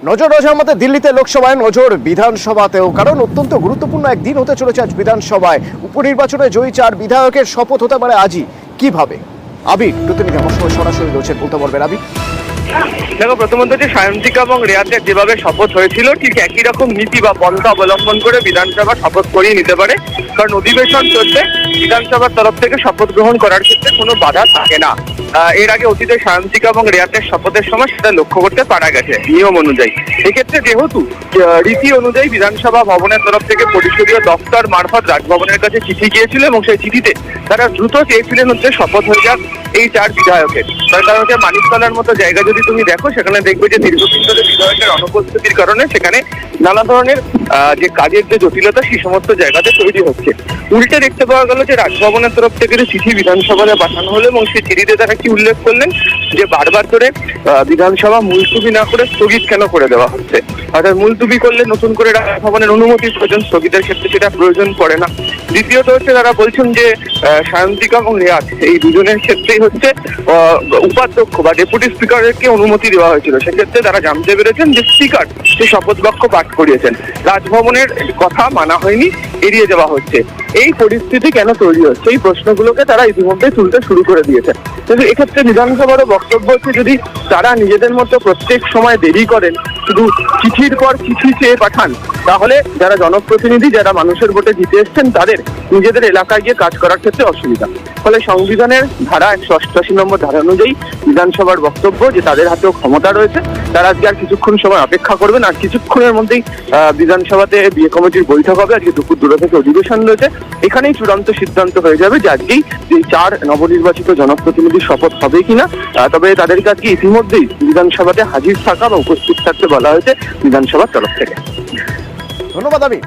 নজর রয়েছে আমাদের দিল্লিতে লোকসভায়, নজর বিধানসভাতেও, কারণ অত্যন্ত গুরুত্বপূর্ণ একদিন হতে চলেছে আজ বিধানসভায়। উপনির্বাচনে জয়ী 4 বিধায়কের শপথ হতে পারে আজই। কিভাবে? আবির প্রতিনিধি আমার সঙ্গে সরাসরি রয়েছেন, বলতে পারবেন আবির। দেখো, প্রথমত যে সায়ন্তিকা এবং রেয়াতের যেভাবে শপথ হয়েছিল ঠিক একই রকম নীতি বা পন্থা অবলম্বন করে বিধানসভা শপথ করিয়ে নিতে পারে, কারণ অধিবেশন চলছে। বিধানসভার তরফ থেকে শপথ গ্রহণ করার ক্ষেত্রে কোনো বাধা থাকে না। এর আগে অতীতে সায়ন্তিকা এবং রেয়াতের শপথের সময় সেটা লক্ষ্য করতে পারা গেছে নিয়ম অনুযায়ী। এক্ষেত্রে যেহেতু রীতি অনুযায়ী বিধানসভা ভবনের তরফ থেকে পরিষদীয় দপ্তর মারফত রাজভবনের কাছে চিঠি গিয়েছিল এবং সেই চিঠিতে তারা দ্রুত চেয়েছিলেন হচ্ছে শপথ হয়ে যাক এই 4 বিধায়কের। তার কারণ হচ্ছে মানিকতলার মতো জায়গা যদি তুমি দেখো, সেখানে দেখবে যে দীর্ঘদিন ধরে বিধায়কের অনুপস্থিতির কারণে সেখানে নানা ধরনের যে কাজের যে জটিলতা সেই সমস্ত জায়গাতে তৈরি হচ্ছে। উল্টে দেখতে পাওয়া গেল যে রাজভবনের তরফ থেকে যে চিঠি বিধানসভায় পাঠানো হলো এবং সেই চিঠিতে তারা কি উল্লেখ করলেন যে বারবার ধরে বিধানসভা মুলতুবি না করে স্থগিত কেন করে দেওয়া হচ্ছে। অর্থাৎ মুলতুবি করলে নতুন করে রাজভবনের অনুমতির প্রয়োজন, স্থগিতের ক্ষেত্রে সেটা প্রয়োজন পড়ে না। দ্বিতীয়ত হচ্ছে তারা বলছেন যে সায়ন্তিকা এবং রেয়াত এই দুজনের ক্ষেত্রেই হচ্ছে উপাধ্যক্ষ বা ডেপুটি স্পিকারকে অনুমতি দেওয়া হয়েছিল। সেক্ষেত্রে তারা জানতে পেরেছেন যে স্পিকার সেই শপথ বাক্য পাঠ করিয়েছেন, রাজভবনের কথা মানা হয়নি, এড়িয়ে যাওয়া হচ্ছে। এই পরিস্থিতি কেন তৈরি হচ্ছে, এই প্রশ্নগুলোকে তারা ইতিমধ্যে তুলতে শুরু করে দিয়েছে। কিন্তু এক্ষেত্রে বিধানসভারও বক্তব্য হচ্ছে যদি তারা নিজেদের মতো প্রত্যেক সময় দেরি করেন, শুধু চিঠির পর চিঠি চেয়ে পাঠান, তাহলে যারা জনপ্রতিনিধি, যারা মানুষের ভোটে জিতে এসছেন, তাদের নিজেদের এলাকায় গিয়ে কাজ করার ক্ষেত্রে অসুবিধা। ফলে সংবিধানের ধারা 188 নম্বর ধারা অনুযায়ী বিধানসভার বক্তব্য যে তাদের হাতেও ক্ষমতা রয়েছে, তারা আজকে আর কিছুক্ষণ সময় অপেক্ষা করবেন। আর কিছুক্ষণের মধ্যেই বিধানসভাতে বিয়ে কমিটির বৈঠক হবে। আজকে দুপুর 2টা থেকে অধিবেশন রয়েছে। এখানেই চূড়ান্ত সিদ্ধান্ত হয়ে যাবে যে আজকেই এই 4 নবনির্বাচিত জনপ্রতিনিধির শপথ হবে কিনা। তবে তাদেরকে আজকে ইতিমধ্যেই বিধানসভাতে হাজির থাকা বা উপস্থিত থাকতে বলা হয়েছে বিধানসভার তরফ থেকে। ধন্যবাদ আবির।